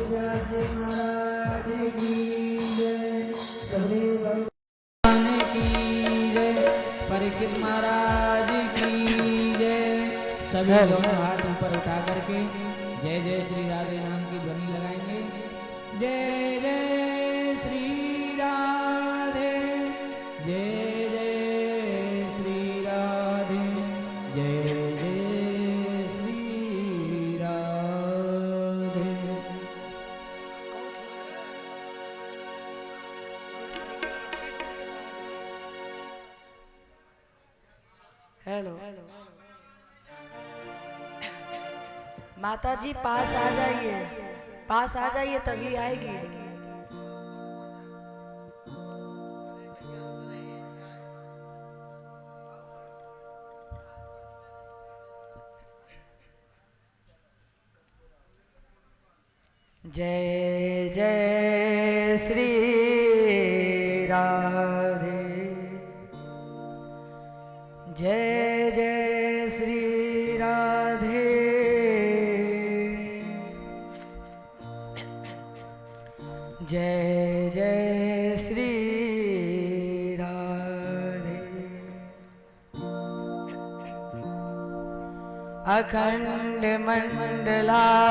व्यास जी महाराज की जय, सभी भगवान की जय, परिकिल महाराज की जय। सभी दोनों हाथ ऊपर उठा करके जय जय श्री राधे नाम की ध्वनि लगाएंगे। जय जय श्री राधे, जय जय श्री राधे, जय जय श्री राधे। हेलो माता जी, पास आ जाइए, पास आ जाइए तभी आएगी। जय जय श्री राधे, जय जय श्री राधे, जय जय श्री राधे। अखंड मंडलाकारं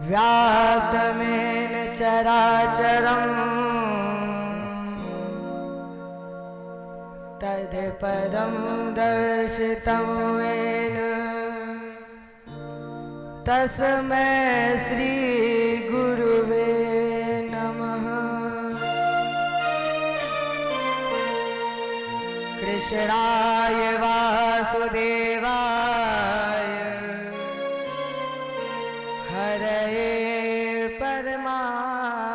व्याप्तमेन चराचरम् तत्पदं दर्शितं येन तस्मै श्री गुरुवे नमः। कृष्णाय वासुदेवाय हरये परमात्मने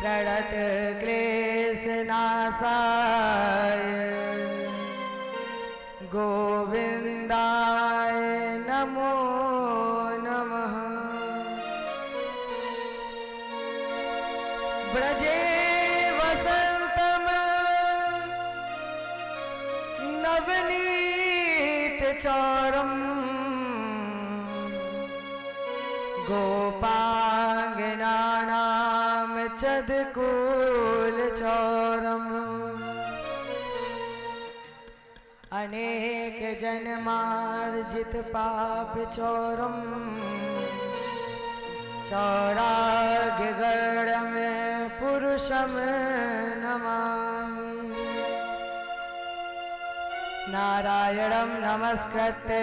प्रणत क्लेशनाशाय गोविन्दाय नमो नमः। ब्रजे वसन्तं नवनीतचौरम् गोपाङ्गनानां चदकुलचौरम् अनेक जन्मार्जित पाप चौरम् चौराग्यगर्णं पुरुषं नमामि। नारायणं नमस्कृत्य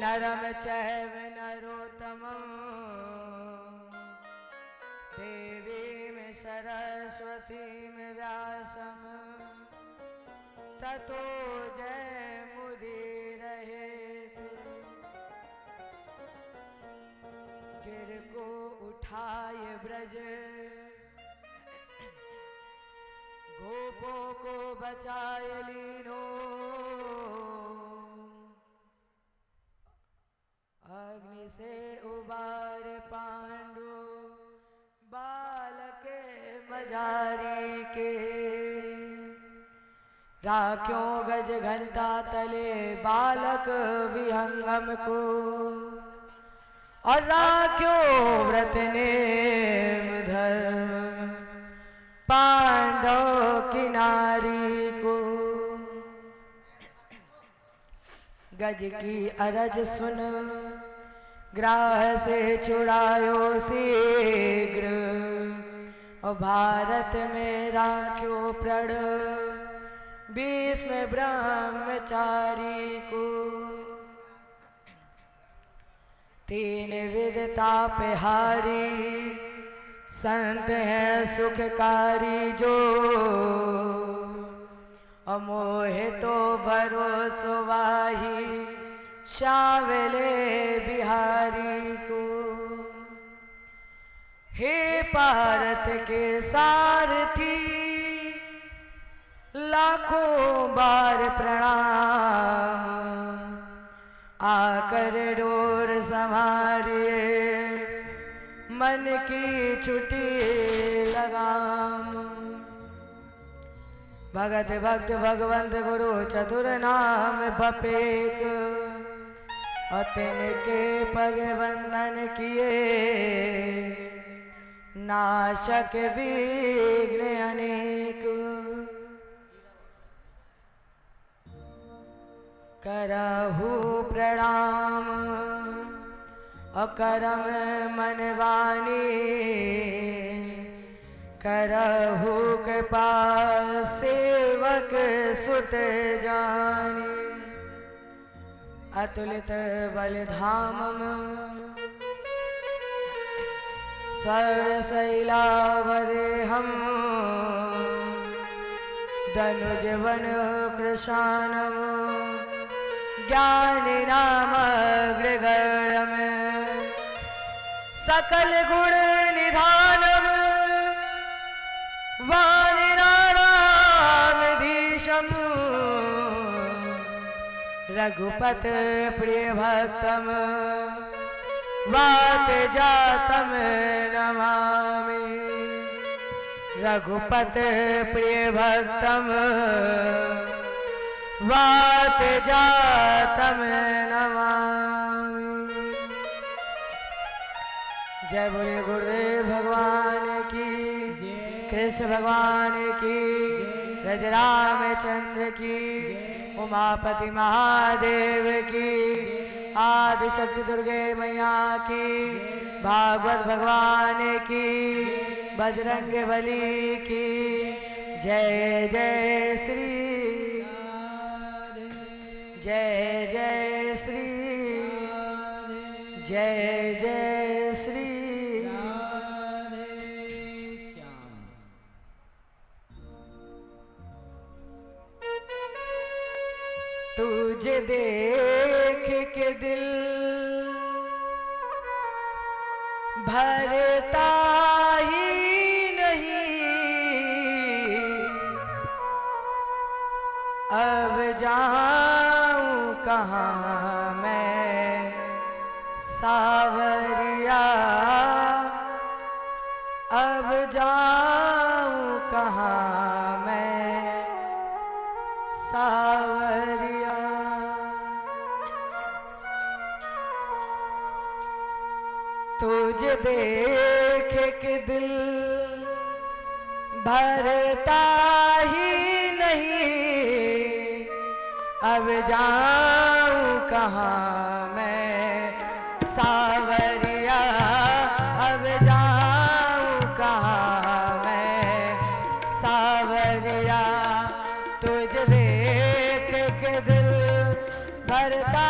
नरं चैव नरोत्तमं देवीं सरस्वतीं व्यासं ततो जयमुदीरयेत्। गिर को उठाए ब्रज गोपों को बचाए लीनो, अग्नि से उबार पांडु बालक मजारी के। राख्यों गज घंटा तले बालक विहंगम को, और राख्यों व्रत नेम धर्म पांडव की नारी को। गज की अरज सुन ग्राह से छुड़ायो शीघ्र, और भारत में राख्यो प्रण भीष्म ब्रह्मचारी को। तीन विधता पेहारी संत है सुखकारी जो, अमोह तो भरोसो वाही शावले बिहारी को। हे भारत के सारथी लाखों बार प्रणाम, आकर डोर संभारिए मन की छुटी लगाम। भगत भक्त भगवंत गुरु चतुर नाम बपेक, और तिनके पग बंधन किए, नाशक विघ्न अनेक। करहु प्रणाम अकरम मन वाणी, करहु कृपा सेवक सुत जानी। अतुलित बलधामम सर्वशैलावदेहम, धनुजवन कृशानम ज्ञानिनामग्रगण्यम, सकल गुण निधानम वाणिनारायणधीशम, रघुपत प्रिय भक्तम वात जातम नमामि। रघुपत प्रिय भक्तम वात जातम नमामि। जय बोले गुरुदेव भगवान की, कृष्ण भगवान की, रामचंद्र की, उमापति महादेव की, आदि शक्ति दुर्गे मैया की, भागवत भगवान की, बजरंग बली की। जय जय श्री, जय जय श्री, जय जय श्री। तुझे देख के दिल भरता ही नहीं, अब जाऊं कहाँ मैं सावरिया, अब जाऊं कहाँ मैं सावरिया। तुझे देख के दिल भरता ही नहीं, अब जाऊं कहाँ मैं सावरिया, अब जाऊं कहाँ मैं सावरिया। तुझे देख के दिल भरता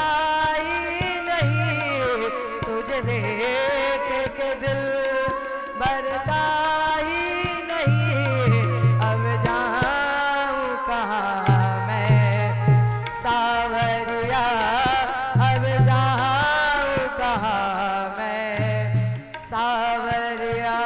ही नहीं, तुझे देख के दिल भरता ही नहीं, अब जाऊं कहाँ मैं सावरिया, अब जाऊं कहाँ मैं सावरिया।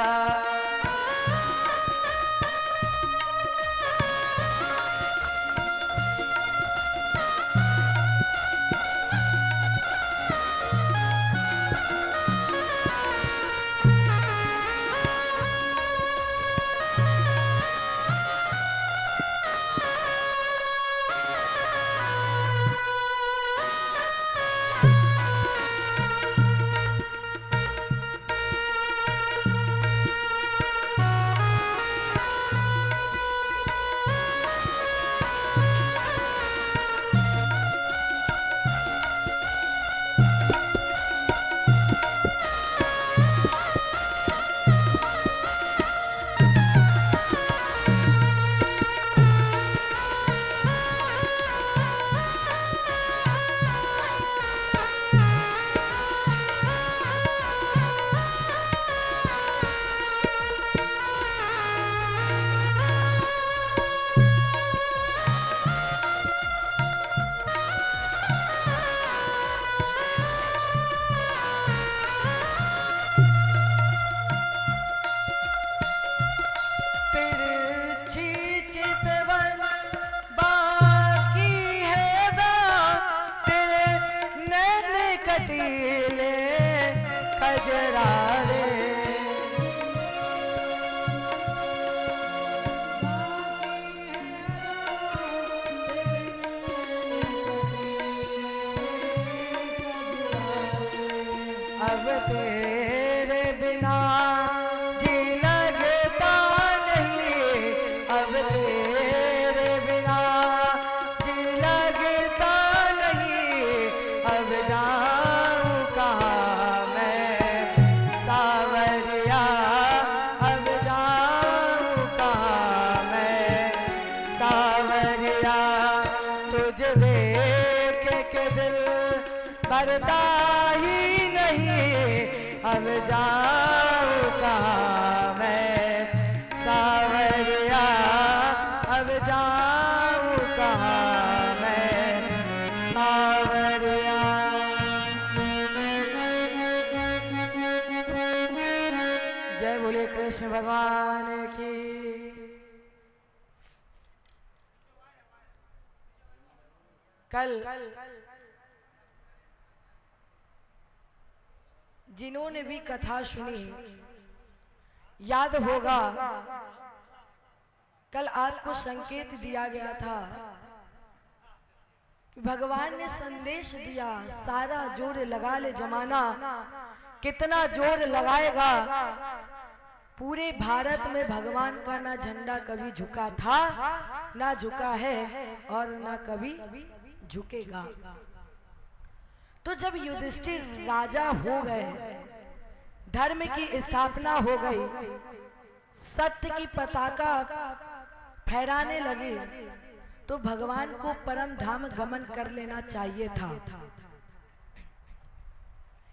सावरिया तुझ देख के दिल भरता ही नहीं, अब जाऊं कहाँ मैं सावरिया, अब जाऊं कहाँ मैं सावरिया। जय बोले कृष्ण भगवान की। कल जिन्होंने भी कथा सुनी याद होगा, कल आपको संकेत दिया गया था कि भगवान ने संदेश दिया, सारा जोर लगा ले जमाना, कितना जोर लगाएगा। पूरे भारत में भगवान का ना झंडा कभी झुका था, ना झुका है और ना कभी झुकेगा। तो जब युधिष्ठिर राजा हो गए, धर्म की स्थापना हो गई, सत्य की पताका फहराने लगे, तो भगवान को परम धाम गमन कर लेना चाहिए था।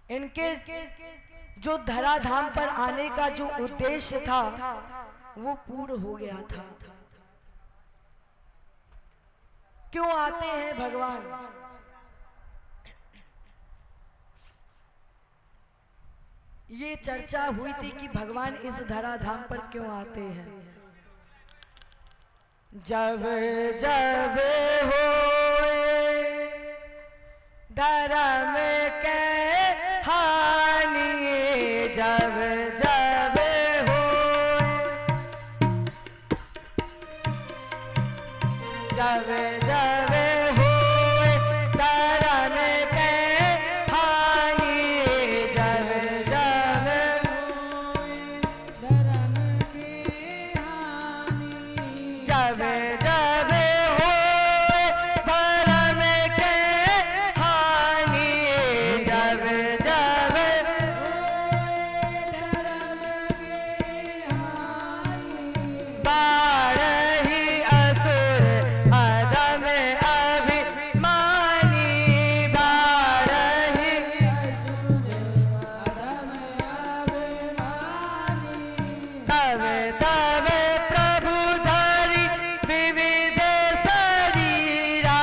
इनके जो धराधाम पर आने का जो उद्देश्य था वो पूर्ण हो गया था। क्यों आते हैं भगवान? ये चर्चा हुई थी कि भगवान इस धराधाम पर क्यों आते हैं। जब जब हो धर्म के हानि, जब जब हो, जब जब हो धर्म के हानि, जब जब हो धर्म की हानि, जब जब हो धर्म के हानि, जब जब बारही असुर अधम अभिमानी, बारही तब तब प्रभु धरि विविध शरीरा,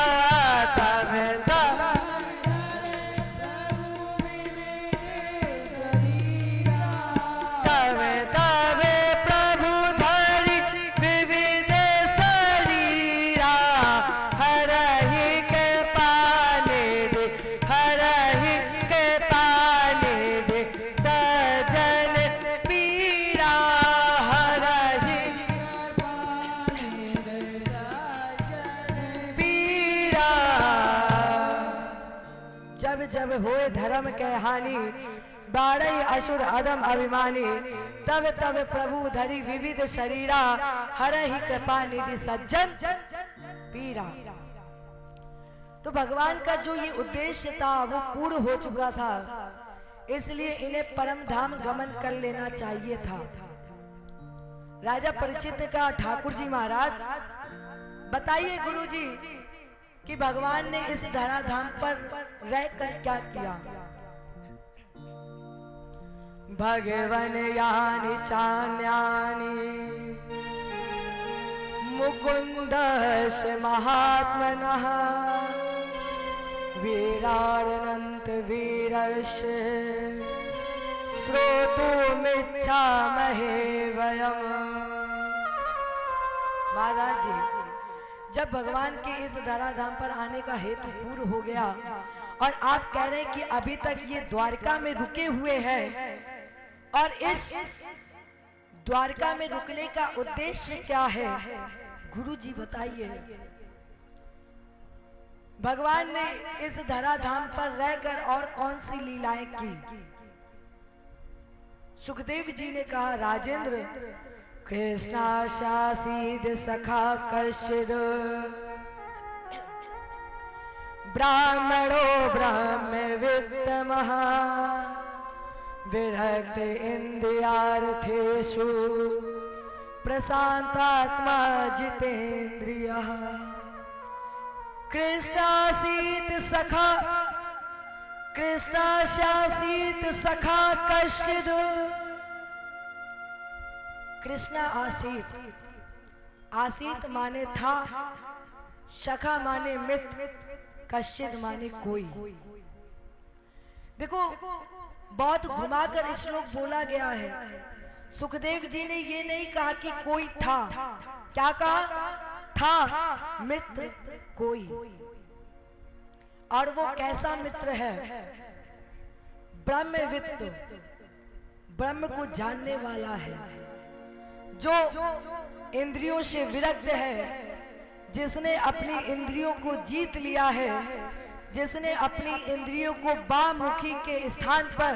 तब तब तब तब प्रभु धरि विविध शरीरा, हरहि के पाले दे, हरहि के पाले दे सजन पीरा, हरहि पीरा। जब जब होए धर्म के हानि, बारही असुर अधम अभिमानी, तब तब प्रभु धरि विविध शरीरा, हरहि कृपा निधि सज्जन पीरा। तो भगवान का जो ये उद्देश्य था वो पूर्ण हो चुका था, इसलिए इन्हें परम धाम गमन कर लेना चाहिए था। राजा परीक्षित ने कहा, ठाकुर जी महाराज बताइए गुरु जी कि भगवान ने इस धराधाम पर रहकर क्या किया। भगवन यानि चान्यानि मुकुंदस्य महात्मनः, वीरानंत वीरस्य श्रोतुमिच्छामहे वयम्। महाराज जी, जब भगवान के इस धराधाम पर आने का हेतु पूर्ण हो गया और आप कह रहे हैं कि अभी तक ये द्वारका में रुके हुए हैं, और इस द्वारका में रुकने का उद्देश्य क्या है, गुरु जी बताइए। भगवान ने इस धराधाम पर रहकर और कौन सी लीलाएं की? सुखदेव जी ने कहा, राजेंद्र कृष्णाशासीद सखा कश्चिद, ब्राह्मणो ब्रह्मवित्तमः, विरक्त इन्द्रियार्थेषु प्रशांतात्मा जितेन्द्रियः कृष्णासीत सखा कृष्णाशासीत सखा कश्चिद। कृष्णा आसीत, आसीत माने था, सखा माने मित्र, कश्चिद माने कोई। देखो बहुत घुमाकर श्लोक बोला गया है। सुखदेव जी ने ये नहीं कहा कि कोई था, क्या कहा? था मित्र कोई। और वो कैसा मित्र है? ब्रह्मवित्त, ब्रह्म को जानने वाला है, जो इंद्रियों से विरक्त है, जिसने अपनी इंद्रियों को जीत लिया है, जिसने अपनी इंद्रियों को बामुखी के स्थान पर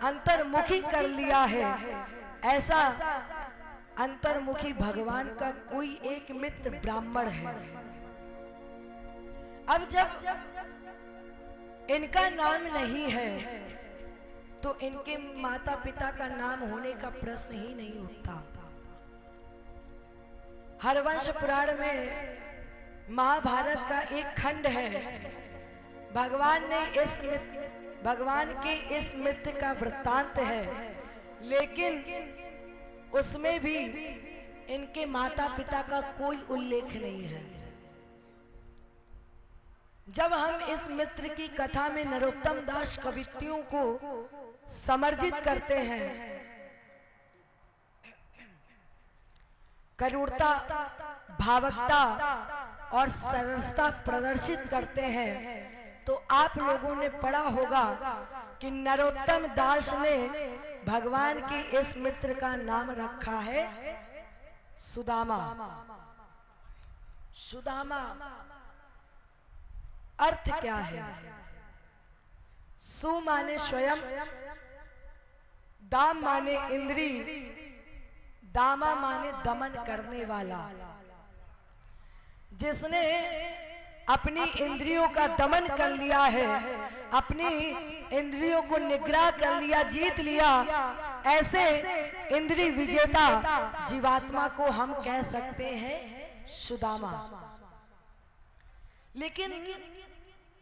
अंतर्मुखी कर लिया है। ऐसा अंतर्मुखी भगवान का कोई एक मित्र ब्राह्मण है। अब जब इनका नाम नहीं है तो इनके माता पिता का नाम होने का प्रश्न ही नहीं उठता। हरवंश पुराण में महाभारत का एक खंड है। भगवान के इस मित्र का वृत्तांत है, लेकिन उसमें भी इनके माता पिता का कोई उल्लेख नहीं है। जब हम इस मित्र की कथा में नरोत्तम दास कवित्तियों को समर्जित करते हैं, करुणता, भावुकता और सरलता प्रदर्शित करते हैं, तो आप लोगों ने पढ़ा होगा कि नरोत्तम दास ने भगवान के इस मित्र का नाम रखा है सुदामा। सुदामा अर्थ क्या है? सु माने स्वयं, दाम माने इंद्री, दामा माने दमन करने वाला। जिसने अपनी इंद्रियों का दमन कर लिया है, अपनी इंद्रियों को निग्रह कर लिया, जीत लिया, ऐसे इंद्रिय विजेता जीवात्मा को हम कह सकते हैं सुदामा। लेकिन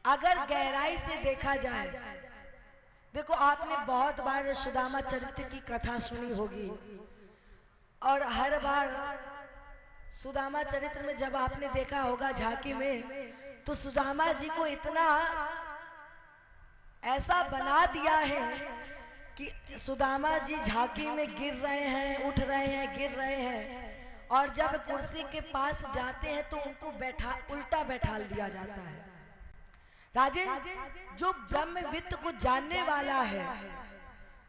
अगर गहराई से देखा जाए, देखो आपने बहुत बार सुदामा चरित्र की कथा सुनी होगी, और हर बार सुदामा चरित्र में जब आपने देखा होगा झांकी में, तो सुदामा जी को इतना ऐसा बना दिया है कि सुदामा जी झांकी में गिर रहे हैं, उठ रहे हैं, गिर रहे हैं, और जब कुर्सी के पास जाते हैं तो उनको उल्टा बैठा दिया जाता है। राजेन, जो ब्रह्मवित्त को जानने वाला है,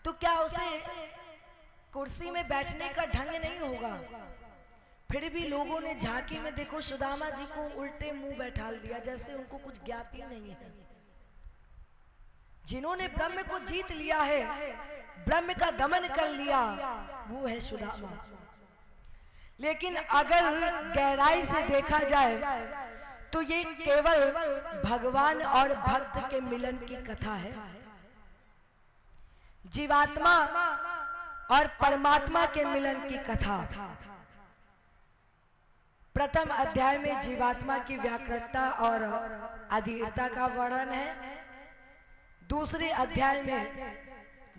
तो क्या उसे कुर्सी में बैठने का ढंग नहीं होगा? फिर भी लोगों ने झांकी में देखो सुदामा जी को उल्टे मुंह बैठा दिया, जैसे उनको कुछ ज्ञात ही नहीं है। जिन्होंने ब्रह्म को जीत लिया है, ब्रह्म का दमन कर लिया, वो है सुदामा। लेकिन अगर गहराई से देखा जाए तो ये केवल भगवान और भक्त के मिलन की कथा है। जीवात्मा और परमात्मा के मिलन की कथा। प्रथम अध्याय में जीवात्मा की व्याकृतता और अधीरता का वर्णन है। दूसरे अध्याय में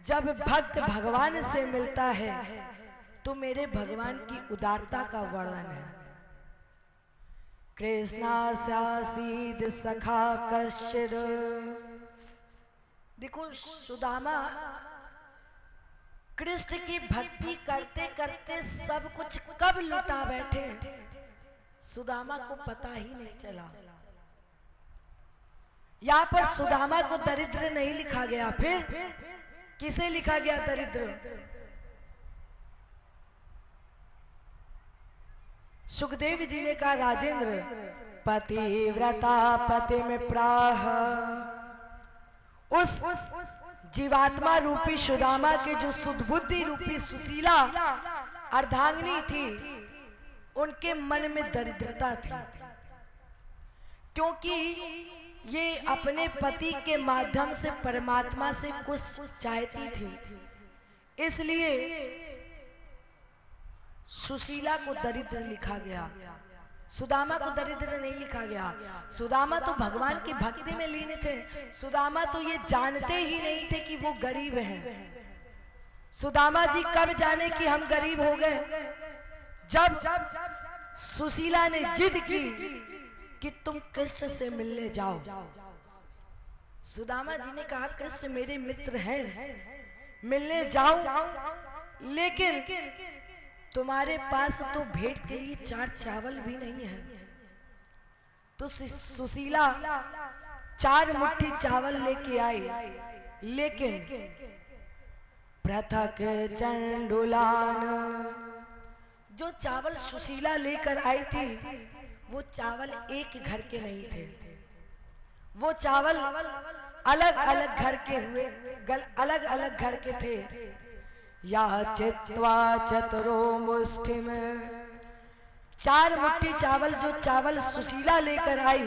जब भक्त भगवान से मिलता है तो मेरे भगवान की उदारता का वर्णन है। कृष्णास्यासीद सखा कश्चिद। देखो सुदामा कृष्ण की भक्ति करते करते सब कुछ कब लुटा बैठे, सुदामा को पता ही नहीं चला। यहाँ पर सुदामा को दरिद्र नहीं लिखा गया, फिर किसे लिखा गया दरिद्र? सुखदेव जी ने कहा, राजेंद्र पतिव्रता पति में प्राह। उस जीवात्मा रूपी सुदामा के जो सुदबुद्धि रूपी सुशीला अर्धांगिनी थी, उनके मन में दरिद्रता थी, क्योंकि ये अपने पति के माध्यम से परमात्मा से कुछ चाहती थी। इसलिए सुशीला को दरिद्र लिखा गया, सुदामा को दरिद्र नहीं लिखा गया। सुदामा तो भगवान की भक्ति में लीन थे। सुदामा तो ये जानते ही नहीं थे कि वो गरीब हैं। सुदामा जी कब जाने कि हम गरीब हो गए, जब सुशीला ने जिद की कि तुम कृष्ण से मिलने जाओ। सुदामा जी ने कहा कृष्ण मेरे मित्र हैं, मिलने जाऊं, लेकिन तुम्हारे पास तो भेंट के लिए 4 चावल भी नहीं है। तो सुशीला 4 मुट्ठी चावल लेके आई, लेकिन पृथक चंडुलान, जो चावल सुशीला लेकर आई थी वो चावल एक घर के नहीं थे, वो चावल अलग अलग घर के हुए, अलग अलग घर के थे। या चित्वा चतुरो मुष्टि में, 4 मुट्ठी चावल जो चावल सुशीला लेकर आई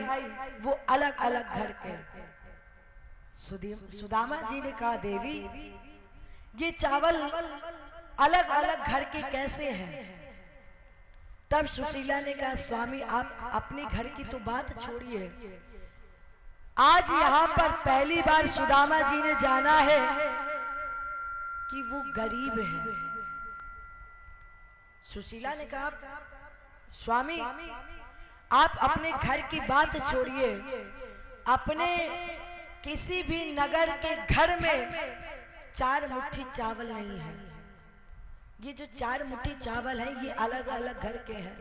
वो अलग अलग घर के। सुदामा जी ने कहा देवी ये चावल अलग अलग घर के कैसे हैं? तब सुशीला ने कहा स्वामी आप अपने घर की तो बात छोड़िए, आज यहाँ पर पहली बार सुदामा जी ने जाना है कि वो गरीब है। सुशीला ने कहा स्वामी आप अपने घर की बात छोड़िए, अपने किसी भी नगर के घर में 4 मुट्ठी चावल नहीं है। ये जो 4 मुट्ठी चावल है ये अलग अलग घर के हैं।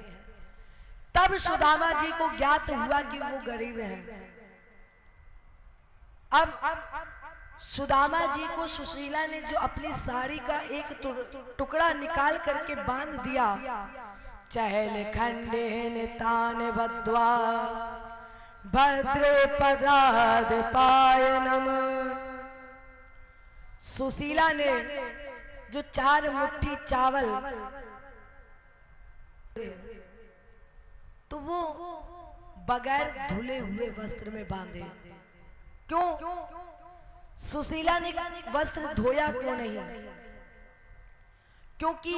तब सुदामा जी को ज्ञात हुआ कि वो गरीब हैं। अब सुदामा जी को सुशीला ने जो अपनी साड़ी का एक टुकड़ा निकाल करके बांध दिया, चहल खंडे नितान बद्वा भद्रे पदाद पायनम। सुशीला ने जो 4 मुट्ठी चावल तो वो बगैर धुले हुए वस्त्र में बांधे। क्यों? सुशीला ने वस्त्र धोया क्यों नहीं? क्योंकि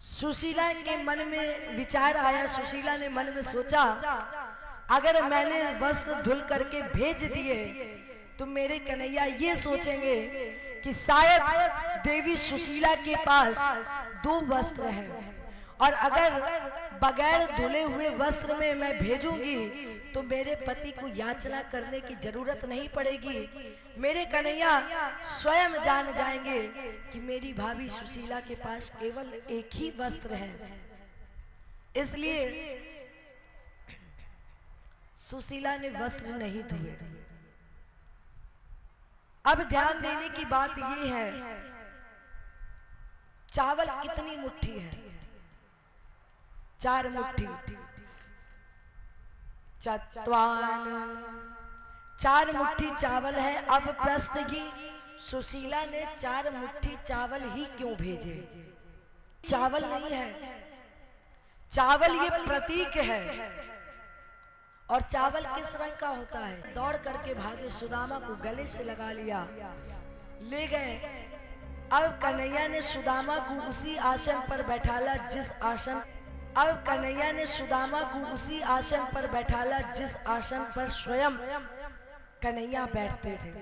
सुशीला के मन में विचार आया, सुशीला ने मन में सोचा अगर मैंने वस्त्र धुल करके भेज दिए तो मेरे कन्हैया ये सोचेंगे कि शायद देवी सुशीला के पास 2 वस्त्र हैं, और अगर बगैर धुले हुए वस्त्र में मैं भेजूंगी तो मेरे पति को याचना करने की जरूरत नहीं पड़ेगी। मेरे कन्हैया स्वयं जान जाएंगे कि मेरी भाभी सुशीला के पास केवल एक ही वस्त्र है। इसलिए सुशीला ने वस्त्र नहीं धुए। अब ध्यान देने की बात यह है, चावल कितनी मुट्ठी है? 4 मुट्ठी। चत्वान 4 मुट्ठी चावल है। अब प्रश्न ही सुशीला ने 4 मुट्ठी चावल ही क्यों भेजे? चावल नहीं है, चावल ये प्रतीक है। और चावल किस रंग का होता है? दौड़ करके भागे, सुदामा को गले से लगा लिया, ले गए। अब कन्हैया ने सुदामा को उसी आसन पर बैठाला जिस आसन पर बैठाला जिस आसन पर स्वयं कन्हैया बैठते थे।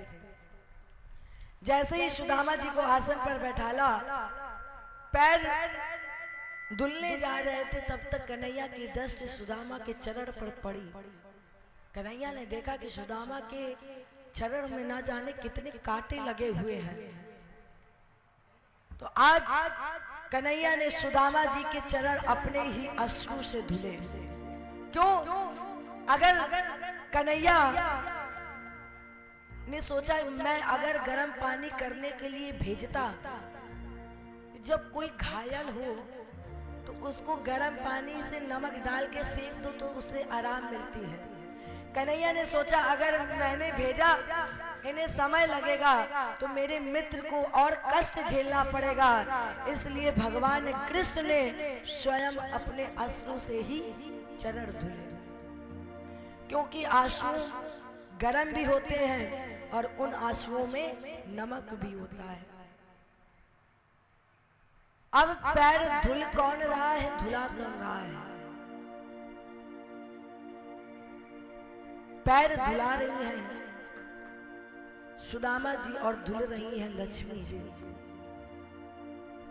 जैसे ही सुदामा जी को आसन पर बैठाला, पैर धुलने जा रहे थे, तब तक कन्हैया की दृष्टि सुदामा के चरण पर पड़ी। कन्हैया ने देखा कि सुदामा के चरण में ना जाने कितने कांटे लगे हुए हैं। तो आज कन्हैया ने सुदामा जी के चरण अपने ही अश्रु से धुले। क्यों? अगर कन्हैया ने सोचा मैं अगर गर्म पानी करने के लिए भेजता, जब कोई घायल हो तो उसको गर्म पानी से नमक डाल के सेक दो तो उससे आराम मिलती है। कन्हैया ने सोचा अगर मैंने भेजा इन्हें समय लगेगा तो मेरे मित्र को और कष्ट झेलना पड़ेगा। इसलिए भगवान कृष्ण ने स्वयं अपने अश्रु से ही चरण धुले, क्योंकि आंसू गर्म भी होते हैं और उन आंसुओं में नमक भी होता है। अब पैर धुल कौन रहा है, धुला कौन रहा है? पैर धुला रही हैं सुदामा जी और धुल रही हैं लक्ष्मी जी।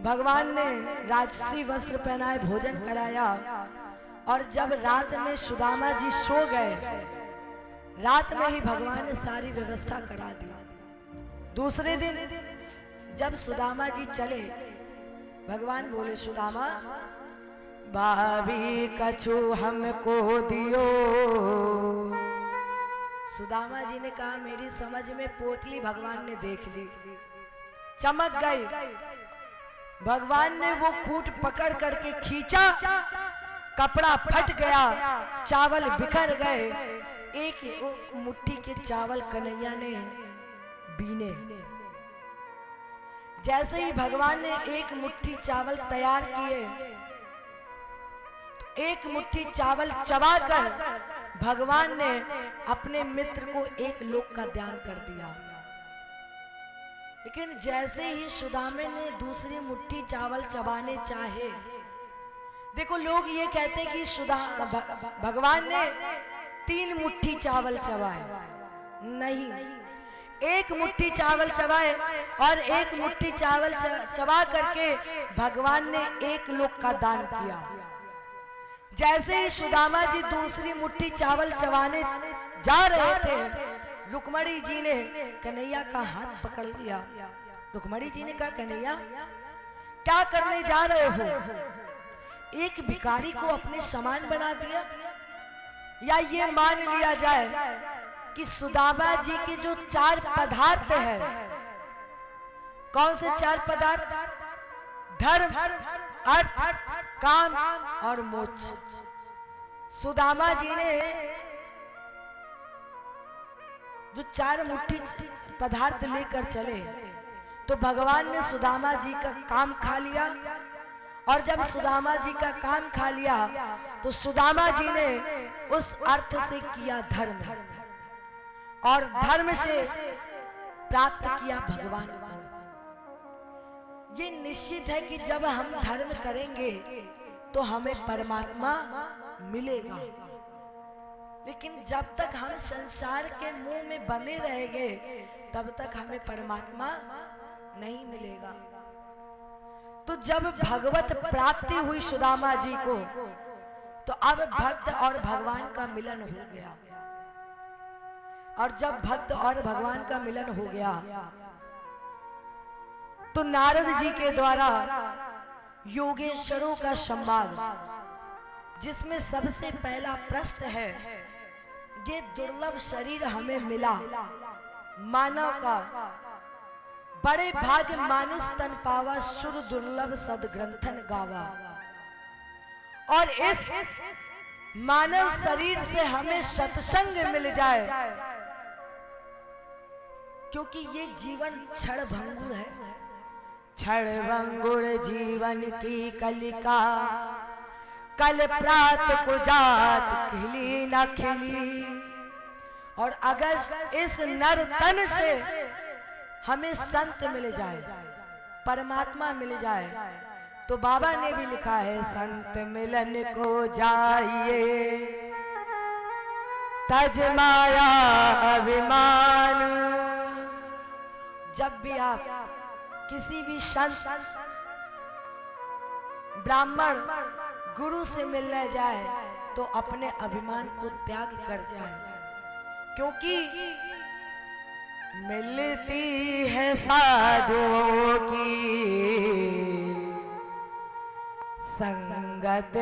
भगवान ने राजसी वस्त्र पहनाए, भोजन कराया, और जब रात में सुदामा जी सो गए, रात में ही भगवान ने सारी व्यवस्था करा दी। दूसरे दिन जब सुदामा जी चले, भगवान बोले, सुदामा भाभी कछु हमको दियो। सुदामा जी ने कहा, मेरी समझ में पोटली भगवान ने देख ली, चमक गई। भगवान ने वो खूंट पकड़ करके खींचा, कपड़ा फट गया, चावल बिखर गए। एक मुट्ठी के चावल कन्हैया ने बीने। जैसे ही भगवान ने एक मुट्ठी चावल तैयार किए, तो एक मुट्ठी चावल चबाकर भगवान ने अपने मित्र को एक लोक का दान कर दिया। लेकिन जैसे ही सुदामे ने दूसरी मुट्ठी चावल चबाने चाहे, देखो लोग ये कहते कि भगवान ने 3 मुट्ठी चावल चबाए, नहीं, एक मुट्ठी चावल चबाए, और एक मुट्ठी चावल चबा करके भगवान ने एक लोक का दान किया। जैसे ही सुदामा जी दूसरी मुट्ठी चावल चबाने जा रहे थे, रुक्मणी जी ने कन्हैया का हाथ पकड़ लिया। रुक्मणी जी ने कहा, कन्हैया क्या करने जा रहे हो? एक भिखारी को अपने समान बना दिया? या ये मान लिया जाए कि सुदामा जी के जो 4 पदार्थ है, कौन से 4 पदार्थ? धर्म, अर्थ, काम और मोक्ष। सुदामा जी ने जो 4 मुट्ठी पदार्थ लेकर चले, तो भगवान ने सुदामा जी का काम खा लिया। और जब सुदामा जी का काम खा लिया, तो सुदामा जी ने उस अर्थ से किया धर्म, और धर्म से प्राप्त किया भगवान को। ये निश्चित है कि जब हम धर्म करेंगे तो हमें परमात्मा मिलेगा। लेकिन जब तक हम संसार के मुंह में बने रहेंगे, तब तक हमें परमात्मा नहीं मिलेगा। तो जब भगवत प्राप्ति हुई सुदामा जी को, तो अब भक्त और भगवान का मिलन हो गया। और जब भक्त और भगवान का मिलन हो गया, तो नारद जी के द्वारा योगेश्वरों का संवाद, जिसमें सबसे पहला प्रश्न है, ये दुर्लभ शरीर हमें मिला मानव का, बड़े भाग्य मानुष तन पावा, सुर दुर्लभ सदग्रंथन गावा। और इस मानव शरीर से हमें सत्संग मिल जाए, क्योंकि ये जीवन क्षण भंगुर है। क्षण भंगुर जीवन की कलिका, कल प्रात को जात खिली न खिली। और अगर इस नर तन से हमें संत मिल जाए, परमात्मा मिल जाए, तो बाबा ने भी लिखा है, संत मिलन को जाइए तज माया अभिमान। जब भी आप किसी भी संत, ब्राह्मण, गुरु से मिलने जाए, तो अपने अभिमान को त्याग कर जाए, क्योंकि मिलती है साधुओं की संगत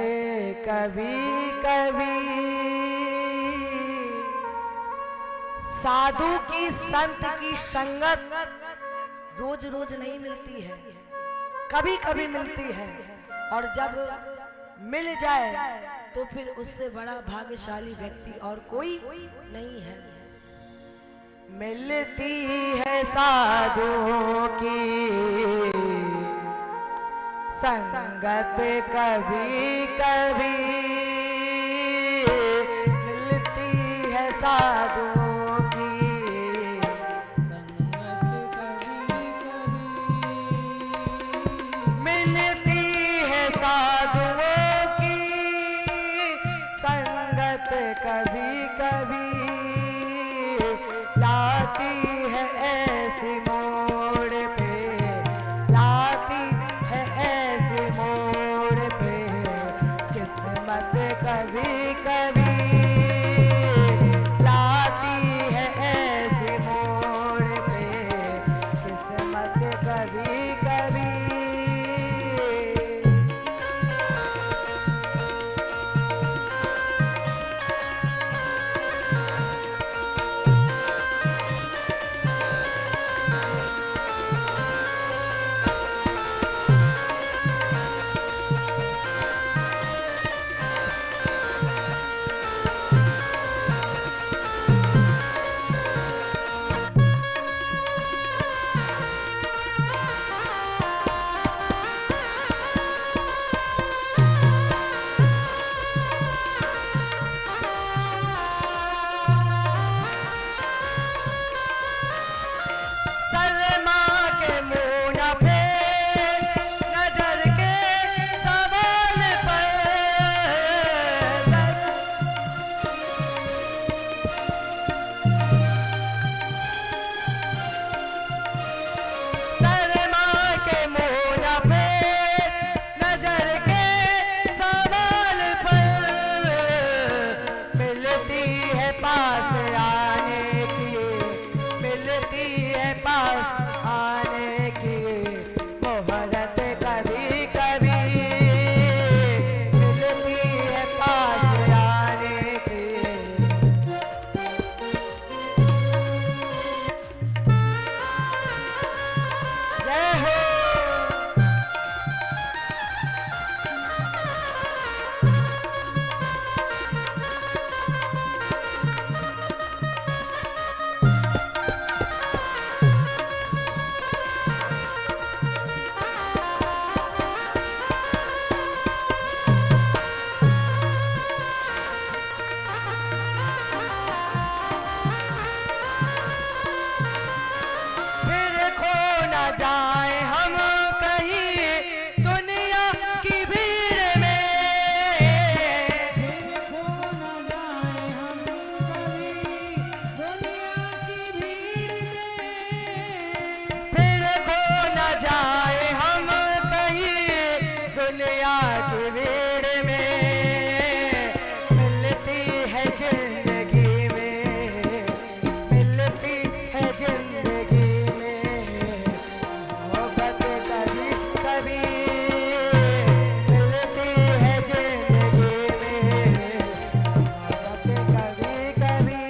कभी कभी। साधु की, संत की संगत रोज रोज नहीं मिलती है, कभी कभी मिलती है। और जब मिल जाए, तो फिर उससे बड़ा भाग्यशाली व्यक्ति और कोई नहीं है। मिलती है साधुओं की संगत कभी कभी, मिलती है साधुओं की संगत कभी कभी, मिलती कभी कभी लाती है ऐसी मोड़ पे, लाती है ऐसी मोड़ पे किस्मत कभी कभी लाती है ऐसी मोड़ पे किस्मत कभी कभी। जाए हम कहीं दुनिया की भीड़ में, खो न जाए हम कभी दुनिया की भीड़ में, फिर खो न जाए हम कहीं दुनिया की भीड़ में। मिलती है जिंदगी में, मिलती है जिंदगी किस्मत कभी कभी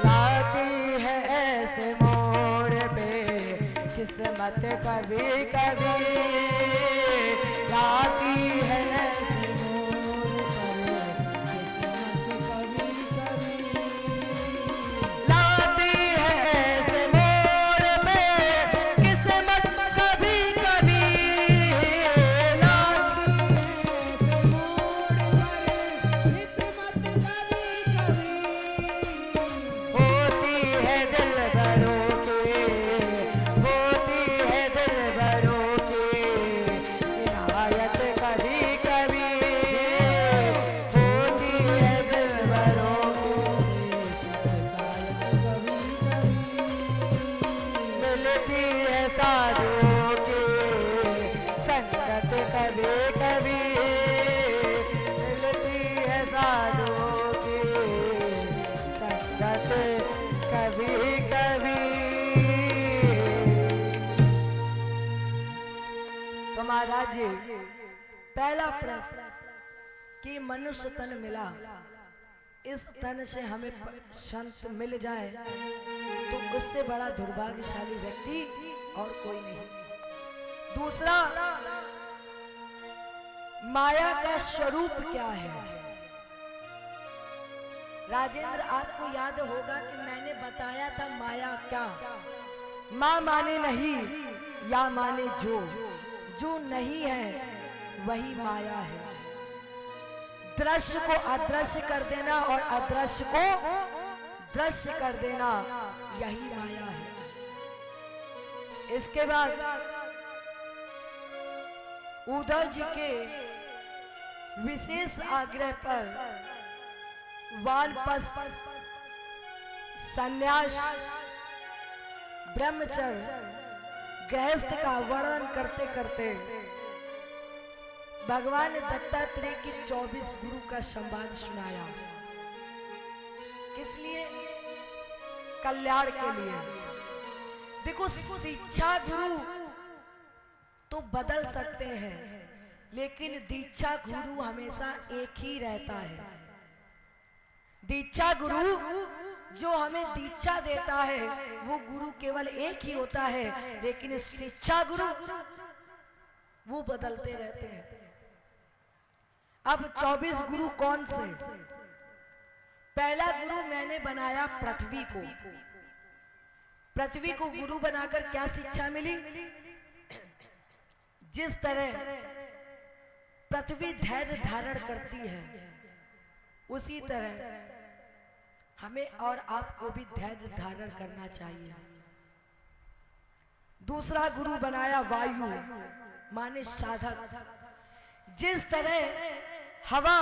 लाती है ऐसी मोड़ पे, किस्मत कभी कभी लाती है ऐसे मोड़ पे किस्मत कभी कभी लाती ऐसे मोड़ पर किस्मत कभी कभी होती है दिलबरों की, होती है दिलबरों की इनायत कभी कभी, होती है दिलबरों की शिकायत कभी कभी मिलती है साधुओं की संगत कभी कभी, मिलती है साधुओं की संगत कभी कभी। तो महाराज जी, पहला प्रश्न कि मनुष्य तन मिला इस तन से हमें संत मिल जाए तो उससे बड़ा दुर्भाग्यशाली व्यक्ति और कोई नहीं। दूसरा, माया का स्वरूप क्या है? राजेंद्र, आपको याद होगा कि मैंने बताया था माया क्या। मां माने नहीं, या माने जो नहीं है वही माया है। दृश्य को अदृश्य कर देना और अदृश्य को दृश्य कर देना, यही माया है। इसके बाद उद्धव जी के विशेष आग्रह पर वानप्रस्थ, संन्यास, ब्रह्मचर्य, गृहस्थ का वर्णन करते करते भगवान दत्तात्रेय की 24 गुरु का संवाद सुनाया। किस लिए? कल्याण के लिए। देखो, शिक्षा गुरु तो बदल सकते हैं, लेकिन दीक्षा गुरु हमेशा एक ही रहता है। दीक्षा गुरु जो हमें दीक्षा देता है वो गुरु केवल एक ही होता है, लेकिन शिक्षा गुरु वो बदलते रहते हैं। अब 24 गुरु कौन से? पहला गुरु मैंने बनाया पृथ्वी को। पृथ्वी को गुरु बनाकर क्या शिक्षा मिली? जिस तरह पृथ्वी धैर्य धारण करती है, उसी तरह हमें और आपको भी धैर्य धारण करना चाहिए। दूसरा गुरु बनाया वायु, माने साधक। जिस तरह हवा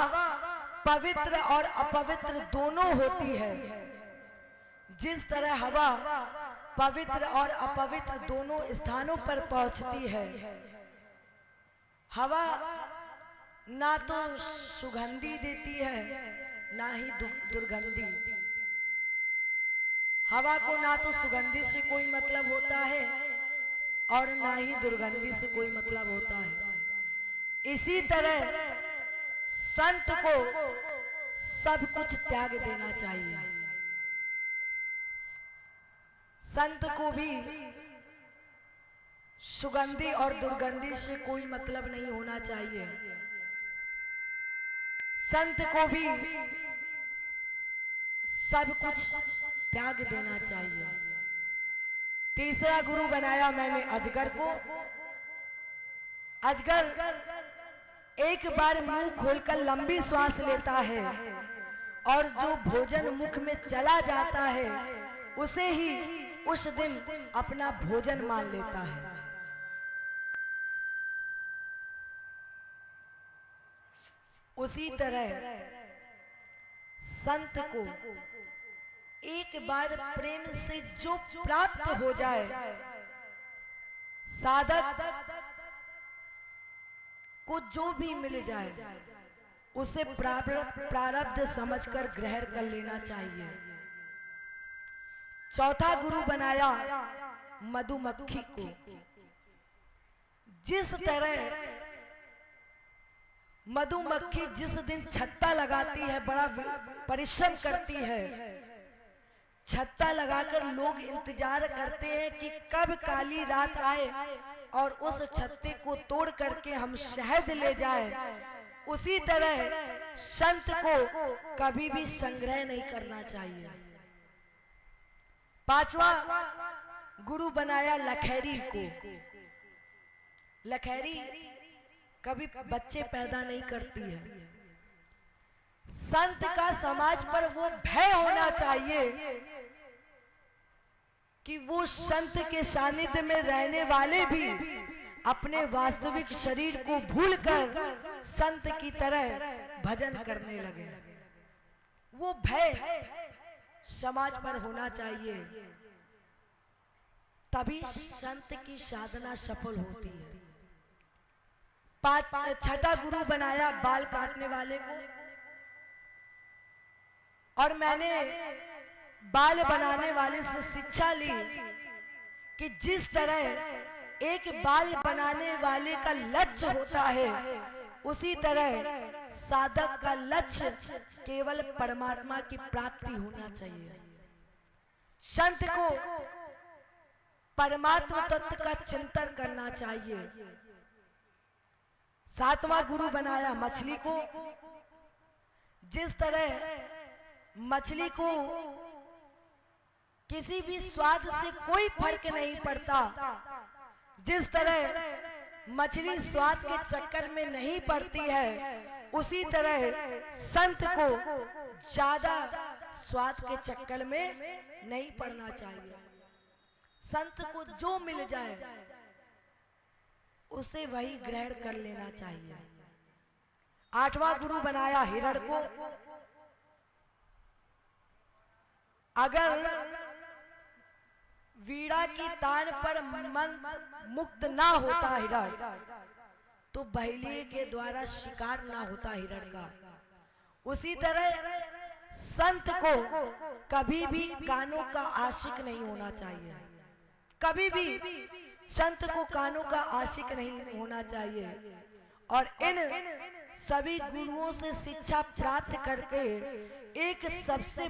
पवित्र और अपवित्र दोनों होती है, जिस तरह हवा पवित्र और अपवित्र दोनों स्थानों पर पहुंचती है। हवा ना तो सुगंधी देती है, ना ही दुर्गंधी। हवा को ना तो सुगंधी से कोई मतलब होता है और ना ही दुर्गंधी से कोई मतलब होता है। इसी तरह संत को सब कुछ त्याग देना चाहिए। संत को भी सुगंधी और दुर्गंधी से कोई मतलब नहीं होना चाहिए। संत को भी सब कुछ त्याग देना चाहिए। तीसरा गुरु बनाया मैंने अजगर को। अजगर एक बार मुंह खोलकर लंबी श्वास लेता है और जो भोजन मुख में चला जाता है उसे ही उस दिन अपना भोजन मान लेता है। उसी तरह संत को एक बार प्रेम से जो प्राप्त हो जाए, साधक को जो भी मिल जाए उसे प्रारब्ध समझकर ग्रहण कर लेना चाहिए। चौथा गुरु बनाया मधुमक्खी को। जिस तरह मधुमक्खी जिस दिन छत्ता लगाती है, बड़ा परिश्रम करती है, छत्ता लगाकर लोग इंतजार करते हैं कि कब काली रात आए और उस छत्ते को तोड़ करके हम शहद ले जाए। उसी तरह संत को कभी भी संग्रह नहीं करना चाहिए। पांचवा गुरु बनाया लखेरी को। लखेरी कभी बच्चे पैदा नहीं करती है। संत का समाज पर वो भय होना चाहिए कि वो संत के सानिध्य में रहने वाले भी अपने वास्तविक शरीर को भूलकर संत की तरह भजन करने लगे। वो भय समाज पर होना चाहिए, तभी संत की साधना सफल होती है। छठा गुरु बनाया बाल काटने वाले को। और मैंने बाल बनाने वाले से शिक्षा ली कि जिस तरह एक बाल बनाने वाले का लक्ष्य होता है, उसी तरह साधक का लक्ष्य केवल परमात्मा की प्राप्ति होना चाहिए। संत को परमात्मा तत्व का चिंतन करना चाहिए। सातवां गुरु बनाया मछली को। जिस तरह मछली को किसी भी स्वाद से कोई फर्क नहीं पड़ता, जिस तरह मछली स्वाद के चक्कर में नहीं पड़ती है, उसी तरह संत को ज्यादा स्वाद के चक्कर में नहीं पड़ना चाहिए। संत को जो मिल जाए उसे वही ग्रहण कर लेना चाहिए। आठवां गुरु बनाया हिरण को। अगर वीणा की तान पर मन मुक्त ना होता हिरण, तो बहेलिए के द्वारा शिकार ना होता हिरण का। उसी तरह संत को कभी भी कानों का आशिक नहीं होना चाहिए। कभी भी संत को कानों का आशिक नहीं होना चाहिए। और इन सभी गुरुओं से शिक्षा प्राप्त करके एक सबसे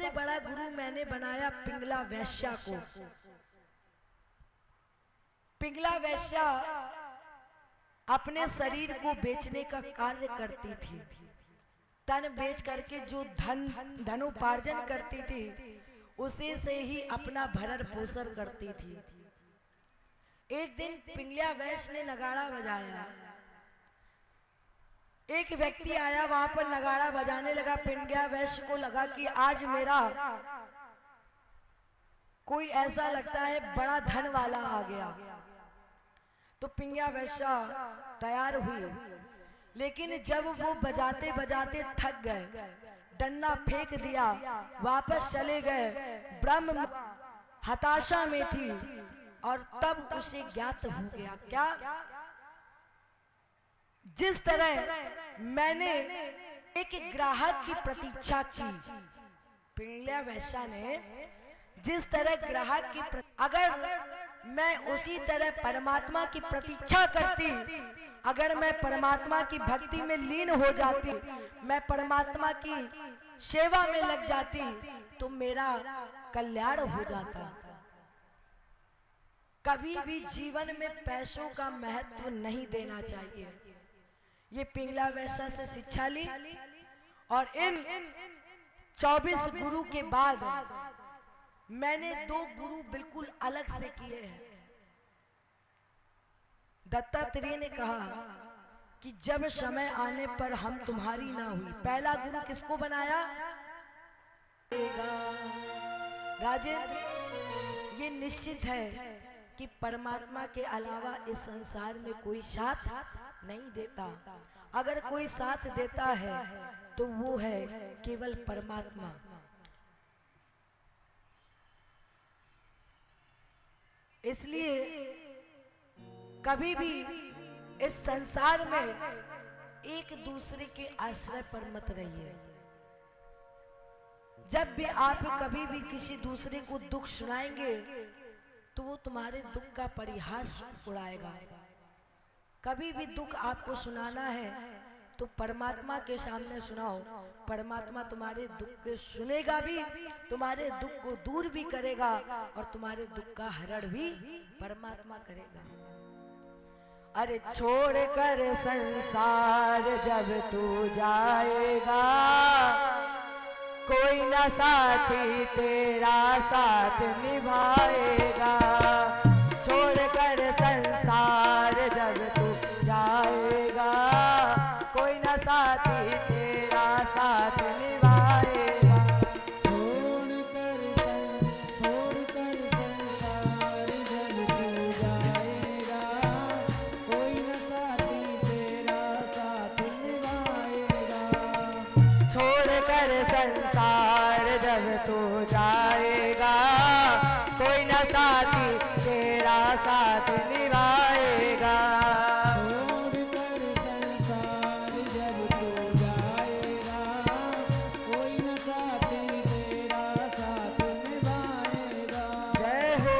बड़ा गुरु मैंने बनाया पिंगला वैश्या को। पिंगला वैश्या अपने शरीर को बेचने का कार्य करती थी। तन बेच करके जो धनोपार्जन करती थी, उसी से ही अपना भरण पोषण करती थी। एक दिन पिंगला वैश्य ने नगाड़ा बजाया। एक व्यक्ति आया, वहां पर नगाड़ा बजाने लगा। पिंगला वैश्य को लगा कि आज मेरा कोई ऐसा लगता है बड़ा धन वाला आ गया। तो पिंगला वैश्य तैयार हुई, लेकिन जब वो बजाते बजाते थक गए, डंडा फेंक दिया, वापस चले गए। ब्रह्म हताशा में थी और तब उसे ज्ञात हो गया क्या, जिस तरह मैंने एक ग्राहक की प्रतीक्षा की, पिंगला वैश्या ने जिस तरह ग्राहक की अगर मैं उसी तरह परमात्मा की प्रतीक्षा करती, अगर मैं परमात्मा की भक्ति में लीन हो जाती, मैं परमात्मा की सेवा में लग जाती, तो मेरा कल्याण हो जाता। कभी भी जीवन में पैसों का महत्व नहीं देना चाहिए। ये पिंगला वैश्या से शिक्षा ली। और इन 24 गुरु के बाद मैंने 2 गुरु बिल्कुल अलग से किए हैं। दत्तात्रेय ने कहा कि जब समय आने पर हम तुम्हारी ना हुई। पहला गुरु किसको बनाया? राजेंद्र, ये निश्चित है कि परमात्मा के अलावा इस संसार में कोई साथ नहीं देता। अगर कोई साथ देता है तो वो है केवल परमात्मा। इसलिए कभी भी इस संसार में एक दूसरे के आश्रय पर मत रहिए। जब भी आप कभी भी किसी दूसरे को दुख सुनाएंगे तो वो तुम्हारे दुख का परिहास उड़ाएगा। कभी भी दुख आपको सुनाना है तो परमात्मा के सामने सुनाओ। परमात्मा तुम्हारे दुख को सुनेगा भी, तुम्हारे दुख को दूर भी करेगा और तुम्हारे दुख का हरण भी परमात्मा करेगा। अरे छोड़ कर संसार जब तू जाएगा, कोई न साथी तेरा साथ निभाएगा। छोड़ कर संसार जब तू जाएगा, कोई न साथी तेरा साथ निभाएगा। छोड़ कर संसार जब तू जाएगा, कोई न साथी तेरा साथ निभाएगा। छोड़ कर संसार जब तू जाएगा, कोई न साथी तेरा साथ निभाएगा। छोड़ कर संसार जब तू जाएगा, कोई न साथी तेरा साथ निभाएगा। जय हो।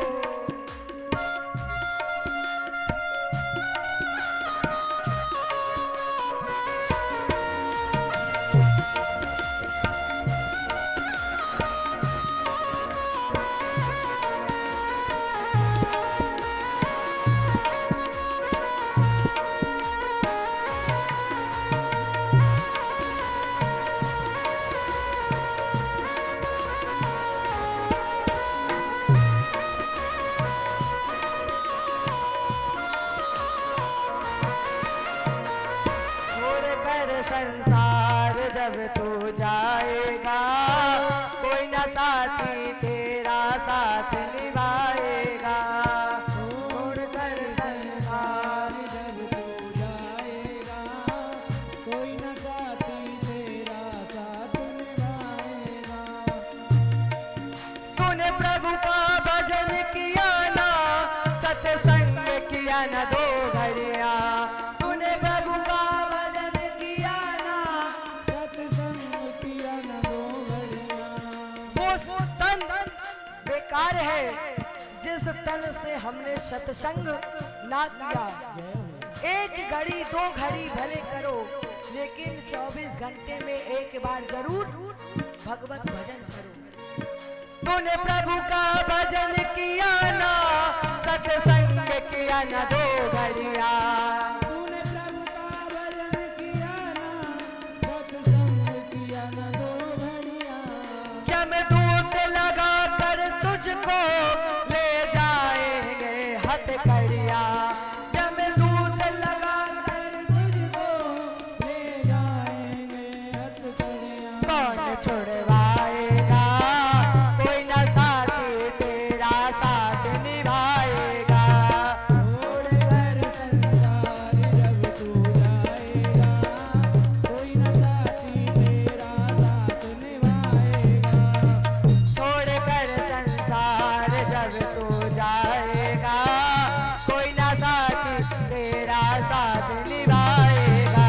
छोड़कर संसार जब तू जाएगा, कोई न साथी तेरा साथ निभाएगा। छोड़कर संसार जब तू जाएगा, कोई न साथी तेरा साथ निभाएगा। तूने प्रभु का भजन किया ना, सत्संग किया न दो घड़िया। तूने प्रभु का भजन किया ना, सत्संग किया न दो घड़िया। वो तन बेकार है जिस तन से हमने सत्संग ना किया। एक घड़ी दो घड़ी भले करो, लेकिन 24 घंटे में एक बार जरूर भगवत भजन करो। तूने प्रभु का भजन किया ना, सत्संग किया न दो घड़िया। तूने प्रभु का भजन किया ना, सत्संग किया न दो घड़िया। यमदूत लगा कर तुझको ले जाएंगे हथकड़िया। यमदूत लगा कर तुझको ले जाएंगे हथकड़िया। कौन छुड़वाएगा, कोई न साथी तेरा साथ निभाएगा। छोड़कर संसार जब तू जाएगा, कोई न साथी तेरा साथ निभाएगा। छोड़कर संसार जब तू जाएगा, कोई न साथी तेरा साथ निभाएगा।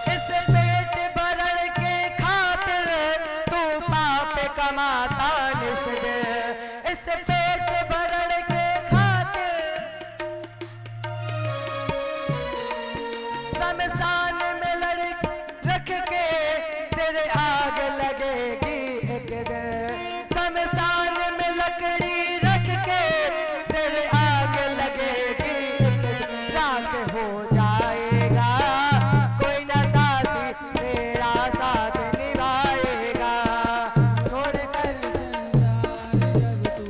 इस पेट भरण के खातिर तू पाप कमाता निस्दिन। इस पेट भरण के खातिर शमशान में रख के तेरे आग लगेगी एक दिन। शमशान में लकड़ी रख के तेरे आग लगेगी एक दिन। राख हो जाएगा, कोई न साथी तेरा साथ निभाएगा। छोड़कर संसार जब तू